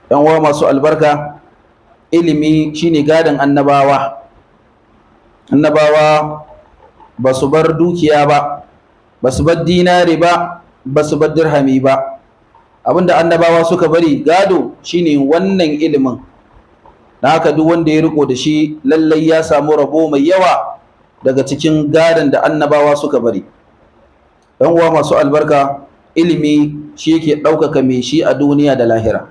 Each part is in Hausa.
yan uwa masu albarka, ilimi shine gadon annabawa. Annabawa ba su bar dukiya ba, ba su bar dinari ba, ba su bar dirhami ba. Abinda annabawa suka bari gado shine wannan ilimin. Da haka duk wanda ya riko da shi lallai ya samu rabo mai yawa daga cikin gadon da annabawa suka bari. Yan uwa masu albarka, ilimi shi yake ɗaukaka mai shi a duniya da lahira.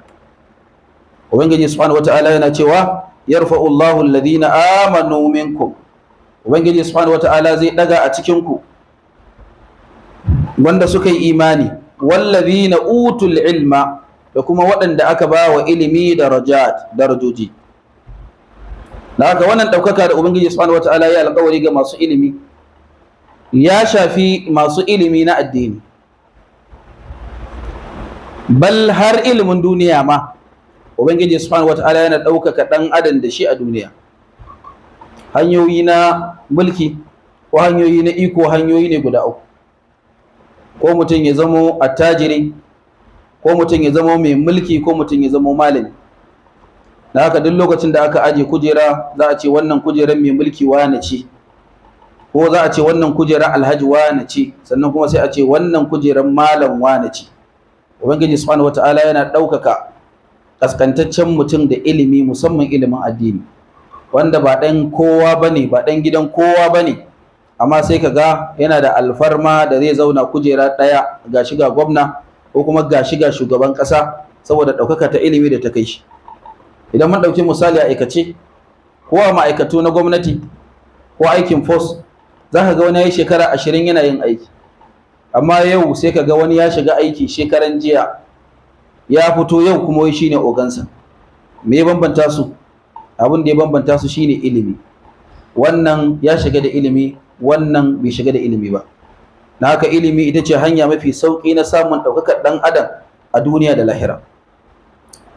Ubangiji subhanahu wata'ala yana cewa yarfa'u Allahu alladhina amanu minkum. Ubangiji subhanahu wata'ala zai daga a cikin ku wanda suka yi imani, wallazina utul ilma, da kuma waɗanda aka ba wa ilimi darajoji. Da haka wannan ɗaukaka da Ubangiji subhanahu wata'ala ya alƙawari ga masu ilimi ya shafi masu ilimi na addini, bal har ilimin duniya ma Ubangiji subhanahu wata'ala yana ɗaukaka ɗan adam da shi a duniya. Hanyoyi na mulki ko hanyoyi na iko hanyoyi ne guda uku. Ko mutum ya zamo attajiri, ko mutum ya zamo mai mulki, ko mutum ya zamo malami. Da haka duk lokacin da aka aje kujera za a ce wannan kujerar mai mulki wane ce, ko za a ce wannan kujerar alhaji wane ce, sannan kuma sai a ce wannan kujerar malam wane ce. Ubangiji subhanahu wata'ala yana ɗaukaka kaskantaccen mutum da ilimi, musamman ilimin addini, wanda ba ɗan kowa bane, ba ɗan gidan kowa bane, amma sai ka ga yana da alfarma da zai zauna kujera ɗaya ga shiga gwamna ko kuma ga shiga shugaban ƙasa saboda ɗaukaka ta ilimi da ta kai shi. Idan mun ɗauki misali a aikace, ko a ma'aikatu na gwamnati ko aikin force, za ka ga wani ya yi shekara 20 yana yin aiki, amma yau sai ka ga wani ya shiga aiki shekaran jiya ya fito yau kuma wai shine ogansa. Me ya bambanta su? Abin da ya bambanta su shine ilimi. Wannan ya shiga da ilimi, wannan bai shiga da ilimi ba. Na haka ilimi ita ce hanya mafi sauƙi na samun ɗaukakar ɗan adam a duniya da lahira.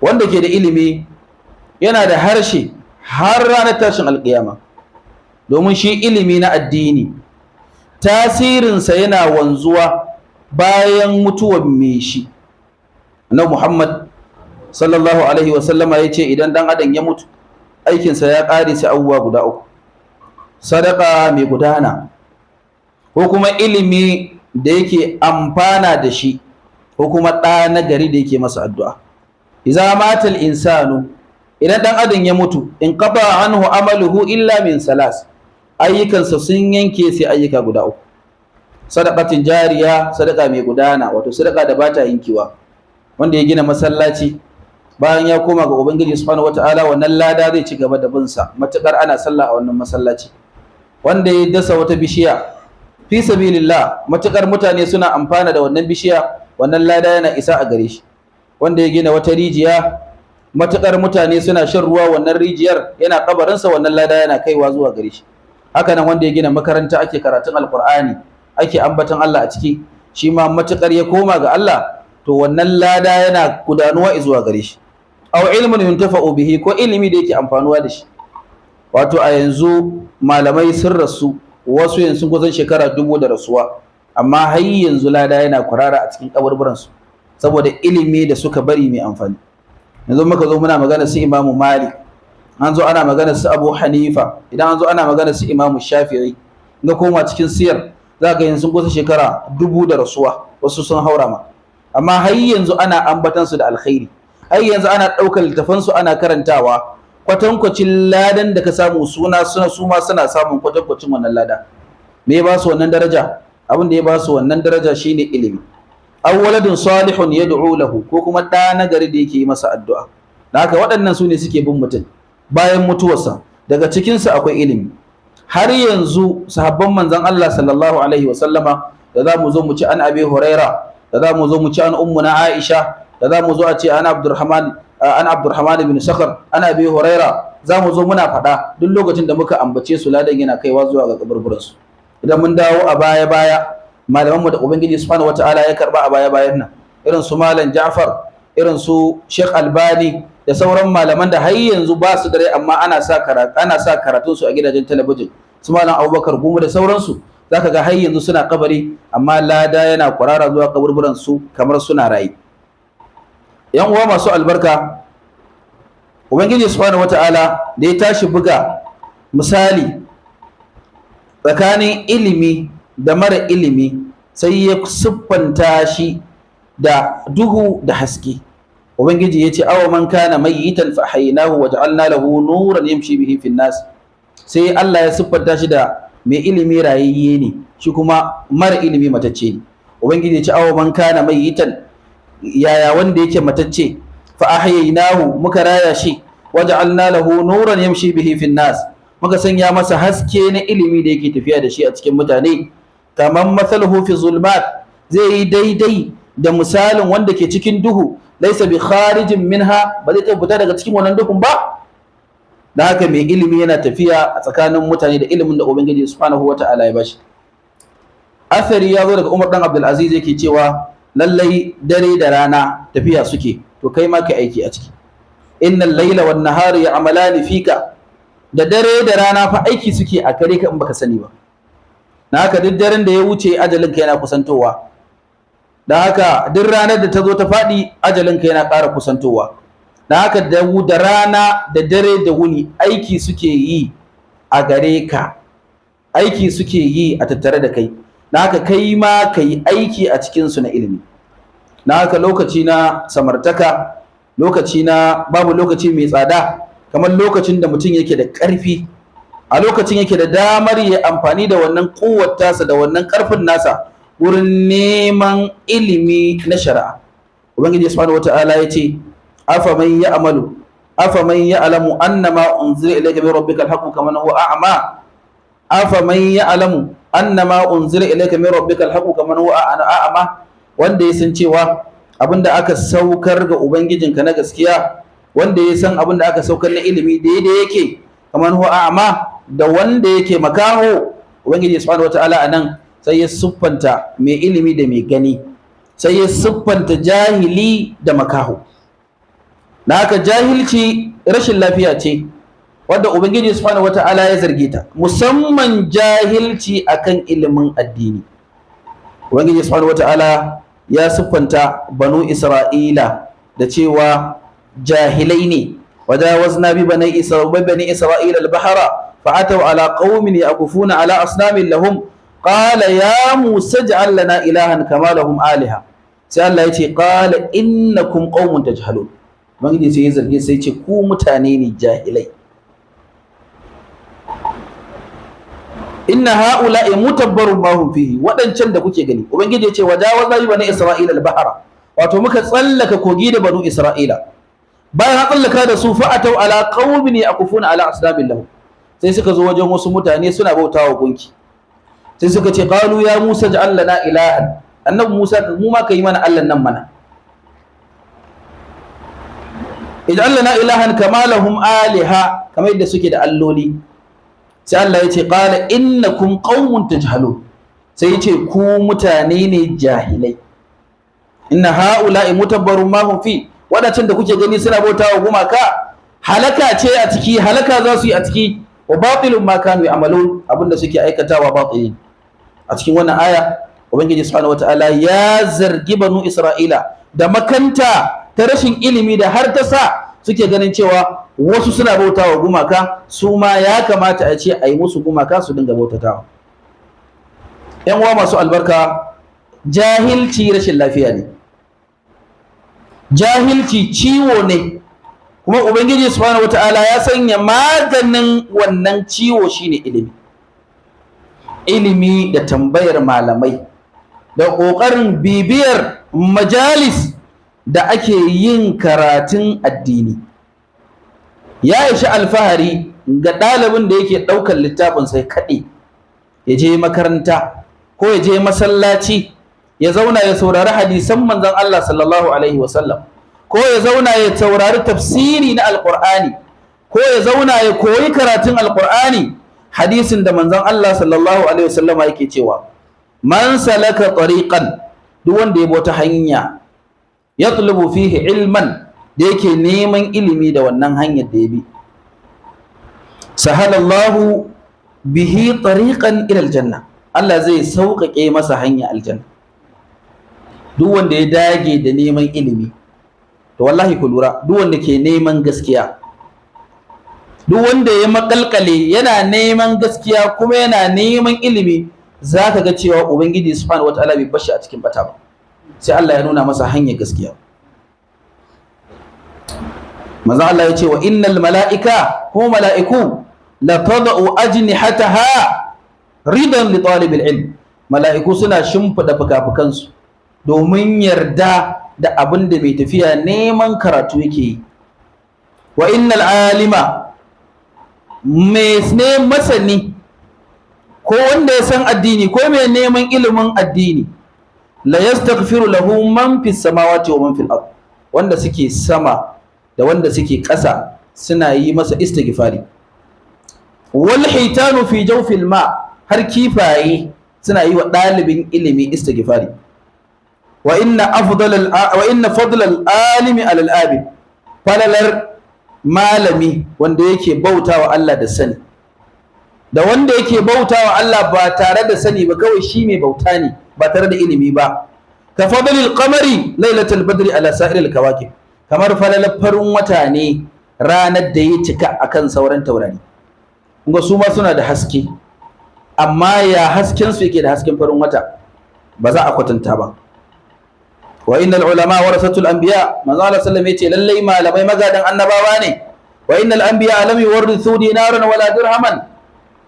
Wanda ke da ilimi yana da harshe har ranar tashin alƙiyama, domin shi ilimi na addini tasirinsa yana wanzuwa bayan mutuwar mai shi. Annabi Muhammad sallallahu alaihi wasallama ya ce idan ɗan adam ya mutu aikinsa ya ƙare sai abubuwa guda uku: sadaka mai gudana, ko kuma ilimi da yake amfana da shi, ko kuma ɗa na gari da yake masa addu'a. Idza matal insanu, idan ɗan adam ya mutu, in qata anhu amaluhu illa min salas, ayyukansa sun yanke sai ayyuka guda uku: sadaqatin jariya, sadaka mai gudana, wato sadaka da bata yankewa. Wanda ya gina masallaci bayan ya koma ga Ubangiji subhanahu wataala, wannan lada zai ci gaba da bin sa matukar ana sallah a wannan masallaci. Wanda ya dasa wata bishiya fi sabilillah, matukar mutane suna amfana da wannan bishiya, wannan lada yana isa a gare shi. Wanda ya gina wata rijiya, matukar mutane suna shan ruwa wannan rijiyar, yana kabarinsa, wannan lada yana kaiwa zuwa gare shi. Haka nan wanda ya gina makaranta ake karatun alqur'ani, ake ambaton Allah a ciki, shi ma matukar ya koma ga Allah, to wannan lada yana gudanuwa zuwa gare shi. Aw ilmun yuntafa'u bihi, ko ilimi da yake amfanuwa da shi. Wato a yanzu malamai sun rasu, wasu yanzu kusan shekara 1000 da rasuwa, amma har yanzu lada yana kurara a cikin kaburburan su saboda ilimi da suka bari mai amfani. Yanzu muka zo muna magana su Imam Malik, an zo ana magana su Abu Hanifa, idan an zo ana magana su Imam Shafi'i, ga koma cikin siyar za ga yanzu kusan shekara 1000 da rasuwa, wasu sun haura ma, amma har yanzu ana ambatan su da alkhairi, har yanzu ana ɗaukar littafan su ana karantawa. Kwatankwacin ladan da ka samu su ma suna samun kwatankwacin wannan lada. Me ya ba su wannan daraja? Abin da ya ba su wannan daraja shine ilimi. Aw waladun salihun yad'u lahu, ko kuma ɗa na gari da yake yi masa addu'a. Da haka waɗannan su ne suke bin mutum bayan mutuwarsa. Daga cikinsu akwai ilimi. Har yanzu sahabban manzon Allah sallallahu alaihi wa sallama, da za mu zo mu ci an Abi Huraira, da za mu zo mu ci an ummuna Aisha, da za mu zo a ce an Abdurrahman bin Sakhar, ana Abi Huraira, za mu zo muna faɗa duk lokacin da muka ambace su ladan yana kaiwa zuwa ga kaburburansu. Idan mun dawo a baya-baya, malamanmu da Ubangiji subhanahu wata'ala ya karba a baya-bayan nan, irin su Malam Ja'far, irin su Sheikh Albani, da sauran malaman da har yanzu ba su da rai amma ana sa karatun su a gidajen talabijin, su Malam Abubakar Gumu da sauransu, zaka ga har yanzu suna kabari amma lada yana kwarara zuwa kaburburan su kamar suna rayi. Yan uwa masu albarka, ubangiji subhanahu wata'ala da ya tashi buga misali tsakanin ilimi da mara ilimi sai ya siffanta shi da duhu da haske. ubangiji ya ce awa man kana mayyitan fa ahyaynahu wa ja'alna lahu nuran yamshi bihi fin nas. sai Allah ya siffanta shi da mai ilimi rayayye ne, shi kuma mara ilimi matacce ne. ubangiji ya ce awa man kana mayyitan, yaya wanda yake matacce, fa ahyaynahu muka raya shi, wa ja'alna lahu nuran yamshi bihi fin nas, muka sanya masa haske na ilimi da yake tafiya da shi a cikin mutane. kaman mathaluhu fi zulmat, zai yi daidai da misalin wanda ke cikin duhu, laisa bi kharijin minha, ba zai fita daga cikin wannan duhun ba. da haka mai ilimi yana tafiya a tsakanin mutane da ilimin da ubangiji subhanahu wata'ala ya bashi. athari ya zo daga Umar dan Abdul Aziz yake cewa lallai dare da rana tafiya suke, to kai ma ka aiki a ciki. innal layla wan nahara ya'malani fika, da dare da rana fa aiki suke a kare ka in baka sani ba. na haka duk daren da ya wuce ajalin ka yana kusantowa, da haka duk ranar da ta zo ta faɗi ajalin ka yana ƙara kusantowa. da haka da rana da dare da wuni aiki suke yi a gare ka, aiki suke yi a tattare da kai. da haka kai ma ka yi aiki a cikinsu na ilimi. da haka lokaci na samartaka, lokaci na babu lokaci mai tsada kamar lokacin da mutum yake da ƙarfi, a lokacin yake da damar ya amfani da wannan kuwar tasa da wannan ƙarfin nasa wurin neman ilimi na shari'a. ubangiji subhanahu wata'ala ya ce afaman ya'malu afaman ya'lamu annama unzila ilayka min rabbikal haqqu kaman huwa a'ma, afaman ya'lamu annama unzila ilayka min rabbikal haqqu kaman huwa a'ma, wanda ya san cewa abinda aka saukar ga ubangijinka na gaskiya, wanda ya san abinda aka saukar na ilimi daidai yake kaman huwa a'ma da wanda yake makaho. ubangiji subhanahu wataala anan sai ya siffanta mai ilimi da mai gani, sai ya siffanta jahili da makaho. da haka jahilci rashin lafiya ce wadda ubangiji subhanahu wataala ya zarge ta, musamman jahilci akan ilimin addini. ubangiji subhanahu wataala ya siffanta banu isra'ila da cewa jahilai ne. wajawazna bi bani isra'ila al-bahra fa'ataw ala qaumin yaqufuna ala asnamin lahum qala ya musa ij'al lana ilahan kama lahum aliha. sai Allah ya ce qala innakum qaumun tajhalun. ubangiji sai ya zarge sai ya ce ku mutane ne jahilai. inna ha'ula'i mutabbarun ma hum fihi, wadancan da kuke gani ubangiji ya ce wajawazna bi bani isra'ila al-bahra, wato muka tsallaka kogi da banu isra'ila. bayan an tsallaka da su fa'atau ala qaumin yaqufuna ala asnamin lahum, sai suka zo wajen wasu mutane suna bautawa gunki. sai suka ce qalu ya musa ja'al lana ilahan, annabi musa mu ma kai mana Allah nan mana. ij'al lana ilahan kama lahum aliha, kamar yadda suke da alloli. sai Allah ya ce qala innakum qaumun tajhalun, sai ya ce ku mutane ne jahilai. inna ha'ula'i mutabbarun ma hum fi, wadancan da kuke gani suna bautawa gumaka halaka ce a ciki, halaka za su yi a ciki. wa batilun ma kanu ya'malun, abinda suke aikatawa batili. a cikin wannan aya ubangiji subhanahu wataala ya zargi banu isra'ila da makanta ta rashin ilimi da har ta sa suke ganin cewa wasu suna bautawa gumaka, su ma ya kamata a ce a yi musu gumaka su dinga bautatawa. yan uwa masu albarka, jahilci rashin lafiya ne, jahilci ciwo ne, kuma ubangiji subhanahu wataala ya sanya maganin wannan ciwo shine ilimi. ilimi da tambayar malamai da ƙoƙarin bibiyar majalis da ake yin karatun addini ya ishi alfahari ga ɗalibin da yake ɗaukar littafin sai kaɗe, ya je makaranta ko ya je masallaci ya zauna ya saurari hadisan manzon Allah sallallahu alaihi wasallam, ko ya zauna ya saurari tafsiri na alƙur'ani, ko ya zauna ya koyi karatun alƙur'ani. hadisin da manzon Allah sallallahu alaihi wasallam yake cewa man salaka tariqan, duk wanda ya bi wata hanya yatlubu fihi ilman, da yake neman ilimi da wannan hanyar da ya bi, sahalallahu bihi tariqan ila aljanna, Allah zai sauƙaƙe masa hanya aljanna. duk wanda ya dage da neman ilimi, to wallahi ku lura, duk wanda ke neman gaskiya, duk wanda ya makalkale yana neman gaskiya kuma yana neman ilimi, za ka ga cewa ubangiji subhanahu wataala bai bashi a cikin bata ba, sai Allah ya nuna masa hanyar gaskiya. manzo Allah ya ce wa innal mala'ika ko mala'iku la tad'u ajnihataha ridan li talibil ilm, mala'iku suna shimfida fukafukansu domin yarda da abin da mai tafiya neman karatu yake yi. wa innal alima, mai masani ko wanda ya san addini ko mai neman ilimin addini, la yastaghfiru lahu man fis samawati wa man fil ard, wanda suke sama da wanda suke ƙasa suna yi masa istighfari. wal hitanu fi jawfil ma, har kifaye suna yi wa ɗalibin ilimi istighfari. wa inna fadlal alimi alal abid, falalar malami wanda yake bautawa Allah da sani da wanda yake bautawa Allah ba tare da sani ba, kawai shi mai bauta ne ba tare da ilimi ba. ka fadlil qamari lailatul badri ala sa'iril kawakib, kamar falalar farin wata ne ranar da ya cika akan sauran taurari. kuma su ma suna da haske, amma ya hasken su yake da hasken farin wata ba za a kwatanta ba. wa innal ulama warasatul anbiya, manzo Allah sallallahu alaihi wasallam yace lallai malamai magadan annabawa ne. wa innal anbiya lam yuwarrithu dinaran wala dirhaman,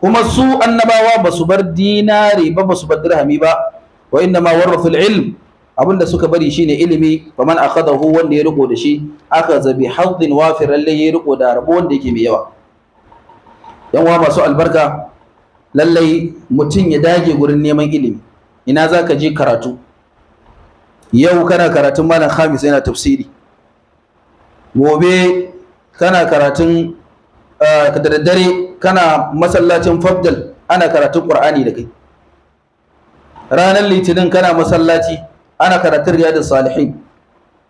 kuma su annabawa basu bar dinari ba basu bar dirhami ba. wa inna ma warathul ilm, abinda suka bari shine ilimi. faman akhadahu, wanda ya riko da shi, akhadha bi hadin wafir, lallai ya riko da rabo wanda yake mai yawa. yan uwa masu albarka, lallai mutum ya dage gurin neman ilimi. ina zaka je karatu? yau kana karatun malam Khamis yana tafsiri, gobe kana karatun da daddare kana masallacin Fadl ana karatun Qur'ani da kai, ranar Litinin kana masallaci ana karatun Riyadus Salihin.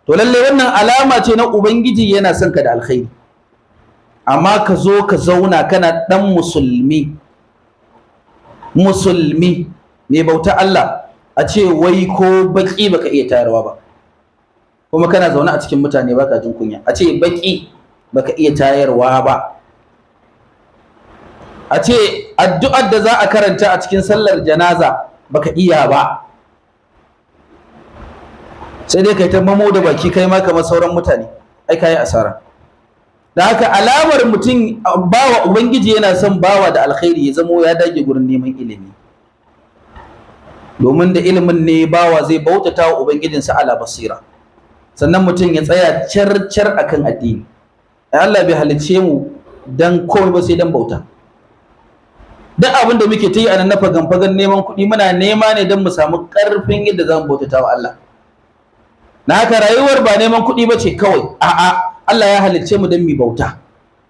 to lalle wannan alama ce na ubangiji yana son ka da alkhairi. amma ka zo ka zauna kana dan musulmi mai bauta Allah, a ce wai ko baki baka iya tayarwa ba, kuma kana zaune a cikin mutane baka jin kunya. a ce baki baka iya tayarwa ba, a ce addu'ar da za a karanta a cikin sallar janaza baka iya ba, sai dai kai ta mamo da baki kai ma kamar sauran mutane, ai kai asara. da haka alamar mutum bawa ubangiji yana son bawa da alkhairi ya zamo ya dage gurin neman ilimi, domin da ilimin ne bawa zai bautata wa ubangijinsa ala basira, sannan mutum ya tsaya car akan addini. Allah bai halicce mu dan komai ba sai dan bauta. duk abin da muke ta yi a nan na fagan neman kuɗi, muna nema ne don mu samu ƙarfin yadda za mu bautata wa Allah. na haka rayuwar ba neman kuɗi ba ce kawai, a'a, Allah ya halicce mu don mu bauta.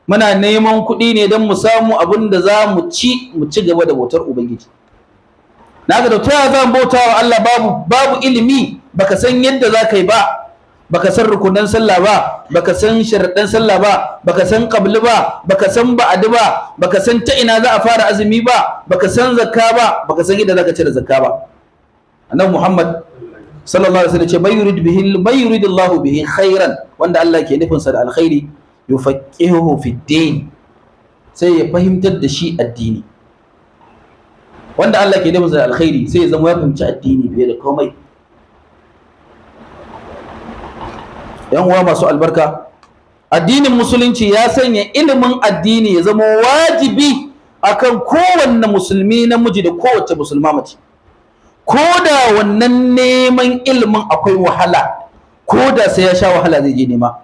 muna neman kuɗi ne don mu samu abin da za mu ci gaba da bautar ubangiji. na haka da ta za mu bauta wa Allah babu ilimi, baka san yadda za ka yi ba, baka san rukunan sallah ba, baka san sharaɗan sallah ba, baka san qabli ba, baka san ba'di ba, baka san ta ina za a fara azumi ba, baka san zakka ba, baka san yadda za ka cire zakka ba. annabi Muhammad sallallahu alaihi wasallam ce may yuridillahu bihi khairan, wanda Allah ke nufin sa da alkhairi, yufaqihuhu fid din, sai ya fahimtar da shi addini. wanda Allah ke nufin sa da alkhairi sai ya zama ya fahimci addini fiye da komai. yan uwa masu albarka, addinin musulunci ya sanya ilimin addini ya zama wajibi akan kowanne musulmi namiji da kowace musulma mace. ko da wannan neman ilimin akwai wahala, ko da sai ya sha wahala zai je nema.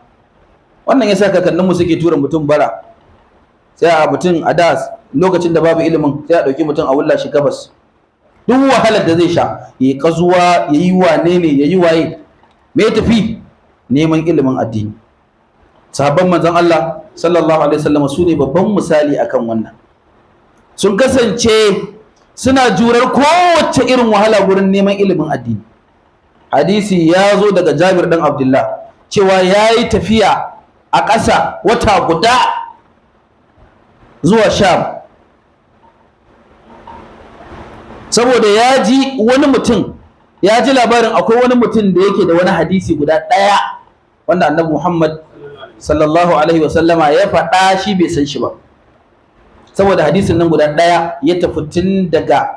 wannan yasa kakanninmu suke tura mutum bara, sai a mutum a da lokacin da babu ilimin sai a ɗauki mutum a wulla shi gabas, duk wahalar da zai sha, yayi kazuwa, yayi wane ne, yayi waye, me ya tafi neman ilimin addini. sahabban manzon Allah sallallahu alaihi wasallam su ne babban misali akan wannan. sun kasance suna jurar kowace irin wahala gurin neman ilimin addini. hadisi ya zo daga Jabir dan Abdullah cewa yayi tafiya a ƙasa wata guda zuwa Sham, saboda ya ji labarin akwai wani mutum da yake da wani hadisi guda ɗaya wanda annabi Muhammad sallallahu alaihi wasallama ya faɗa, shi bai san shi ba. saboda hadisin nan guda ɗaya ya tafi tun daga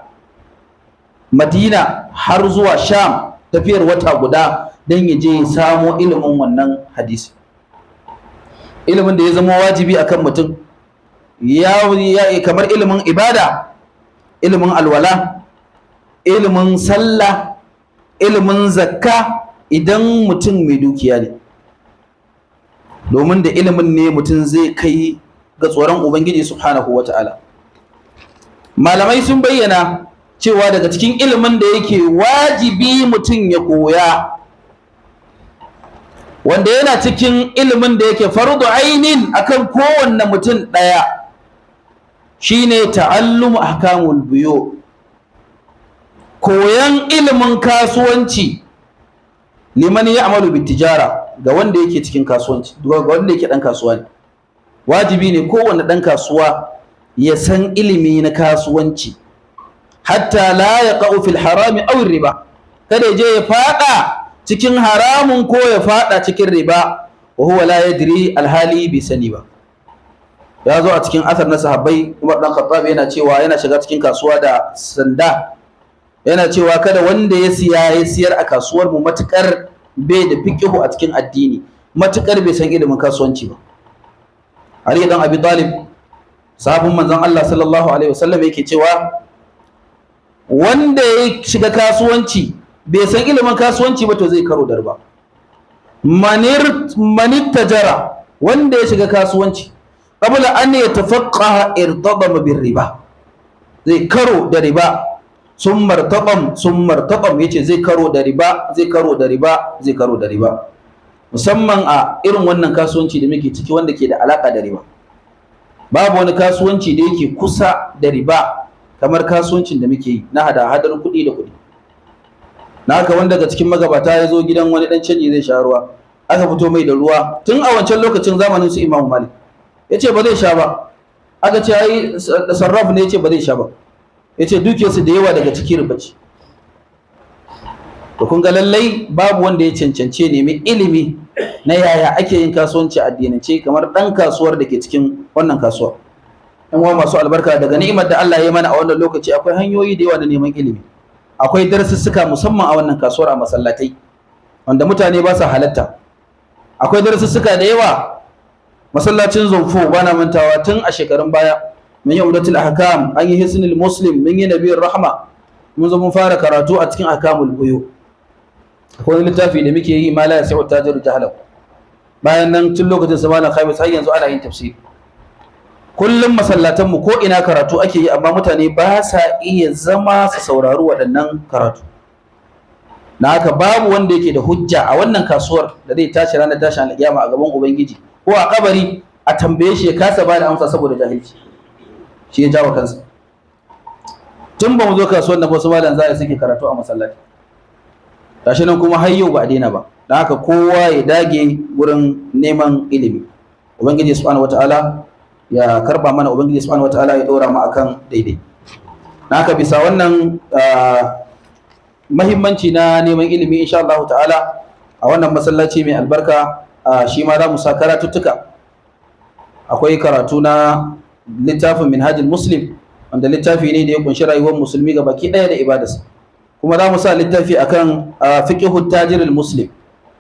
Madina har zuwa Sham tafiyar wata guda don ya je ya samo ilimin wannan hadisi, ilimin da ya zama wajibi akan mutum ya kamar ilimin ibada, ilimin alwala, ilimin sallah, ilimin zakka idan mutum mai dukiya ne, domin da ilimin ne mutum zai kai ga tsoron Ubangiji subhanahu wata'ala. Malamai sun bayyana cewa daga cikin ilimin da yake wajibi mutum ya koya, wanda yana cikin ilimin da yake fardu ainin akan kowanne mutum ɗaya, shine ta'allumu ahkamul buyu, koyan ilimin kasuwanci liman ya'malu bitijara, ga wanda yake cikin kasuwanci, ga wanda yake dan kasuwa ne. Wajibi ne kowanne dan kasuwa ya san ilimi na kasuwanci, hatta la yaqa'u fil harami aw riba, kada ya je ya fada cikin haramun ko ya fada cikin riba, wa huwa la yadri alhali bi sani ba. Ya zo a cikin asar na sahabbai, Umar dan Khattab yana cewa yana shiga cikin kasuwa da sanda, yana cewa kada wanda ya siyar a kasuwar mu matukar bai da fiqhu a cikin addini, matukar bai san ilimin kasuwanci ba. Ali dan Abi Talib, sahabin manzon Allah sallallahu alaihi wasallam, yake cewa wanda ya shiga kasuwanci bai san ilimin kasuwanci ba to zai karo da riba. Manittajara, wanda ya shiga kasuwanci qabla an yatafaqqaha irtadama bir riba, zai karo da riba. Summar taɓam yace zai karo da riba, zai karo da riba, zai karo da riba, musamman a irin wannan kasuwanci da muke ciki wanda ke da alaka da riba. Babu wani kasuwanci da yake kusa da riba kamar kasuwancin da muke yi na hada-hadar kuɗi da kuɗi. Na haka wanda daga cikin magabata ya zo gidan wani ɗan canji zai sha ruwa, aka fito mai da ruwa tun a wancan lokacin zamanin su Imam Malik, ya ce ba zai sha ba. Aka ce ai sarraf ne, ya ce ba zai sha ba, ya ce dukiyarsu da yawa daga cikin riba ce. To kun ga lallai babu wanda ya cancance nemi ilimi na yaya ake yin kasuwanci a addinance kamar ɗan kasuwar da ke cikin wannan kasuwa. Ɗan uwa masu albarka, daga ni'imar da Allah ya mana a wannan lokaci akwai hanyoyi da yawa na neman ilimi. Akwai darussuka musamman a wannan kasuwar a masallatai wanda mutane ba su halatta. Akwai darussuka da yawa, masallacin Zonfo bana mantawa tun a shekarun baya mun yi umdatul ahkam, an yi hisnul muslim, mun yi nabiyur rahma, mun zo mun fara karatu a cikin ahkamul buyu. Akwai wani littafi da muke yi ma la yasi'u tajiru jahalahu. Bayan nan tun lokacin sa malam Khamis har yanzu ana yin tafsiri. Kullum masallatan mu ko ina karatu ake yi, amma mutane ba sa iya zama su saurari waɗannan karatu. Na haka babu wanda yake da hujja a wannan kasuwar da zai tashi ranar tashin alƙiyama a gaban Ubangiji ko a kabari a tambaye shi ya kasa ba da amsa saboda jahilci. Shi ya jawo kansa. Tun ba mu zo kasuwar da wasu malam zai suke karatu a masallaci, gashi nan kuma har yau ba a daina ba. Don haka kowa ya dage wurin neman ilimi. Ubangiji subhanahu wataala ya karba mana, Ubangiji subhanahu wataala ya dora mu akan daidai. Don haka bisa wannan mahimmanci na neman ilimi, insha Allah ta'ala a wannan masallaci mai albarka shi ma za mu sa karatuttuka. Akwai karatu na littafin Minhajul Muslim, wanda littafi ne da ya kunshi rayuwar musulmi ga baki ɗaya da ibadarsa. Kuma za mu sa littafi akan fiqhut tajiril muslim,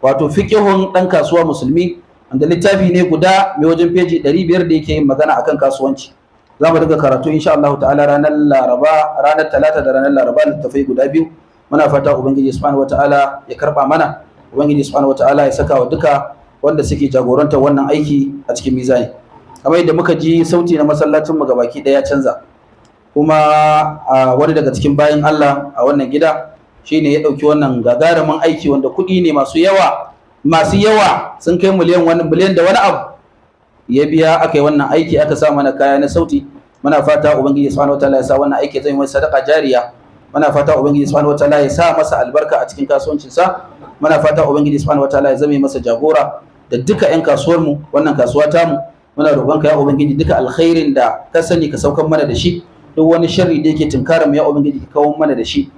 wato fiqhun ɗan kasuwa musulmi, wanda littafi ne guda mai wajen peji 500 da yake yin magana akan kasuwanci. Za mu dinga karatu insha Allah ta'ala ranar Laraba, ranar Talata da ranar Laraba, littafai guda biyu. Muna fata Ubangiji subhanahu wataala ya karba mana, Ubangiji subhanahu wataala ya saka wa duka wanda suke jagorantar wannan aiki a cikin mizani. Kamar yadda muka ji sauti na masallacin mu gabaki daya canza, kuma wani daga cikin bayan Allah a wannan gida shine ya dauki wannan gagarumin aiki wanda kuɗi ne masu yawa sun kai miliyan da wani abu ya biya aka yi wannan aiki, aka sa mana kaya na sauti. Muna fata Ubangiji subhanahu wataala ya sa wannan aiki zai mai sadaka jariya. Muna fata Ubangiji subhanahu wataala ya sa masa albarka a cikin kasuwancinsa. Muna fata Ubangiji subhanahu wataala ya zame masa jagora da duka 'yan kasuwar mu, wannan kasuwa tamu. Muna roƙonka ya Ubangiji duka alkhairin da ka sani ka saukan mana da shi, duk wani sharri da yake tunkarar mu ya Ubangiji ka kawo mana da shi.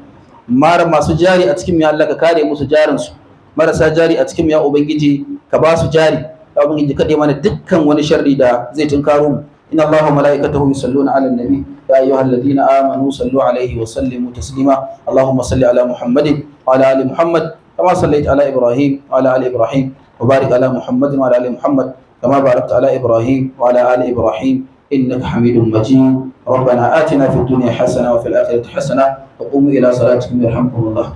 Masu jari a cikin mu ya Allah ka kare musu jarin su, marasa jari a cikin mu ya Ubangiji ka ba su jari, ya Ubangiji ka dai mana dukkan wani sharri da zai tunkaro mu. إن الله وملائكته يصلون على النبي يا أيها الذين آمنوا صلوا عليه وسلموا تسليما اللهم صل على محمد وعلى آل محمد كما صليت على إبراهيم وعلى آل إبراهيم وبارك على محمد وعلى آل محمد كما باركت على إبراهيم وعلى آل إبراهيم إنك حميد مجيد ربنا آتنا في الدنيا حسنة وفي الآخرة حسنة وقوموا إلى صلاتكم يرحمكم الله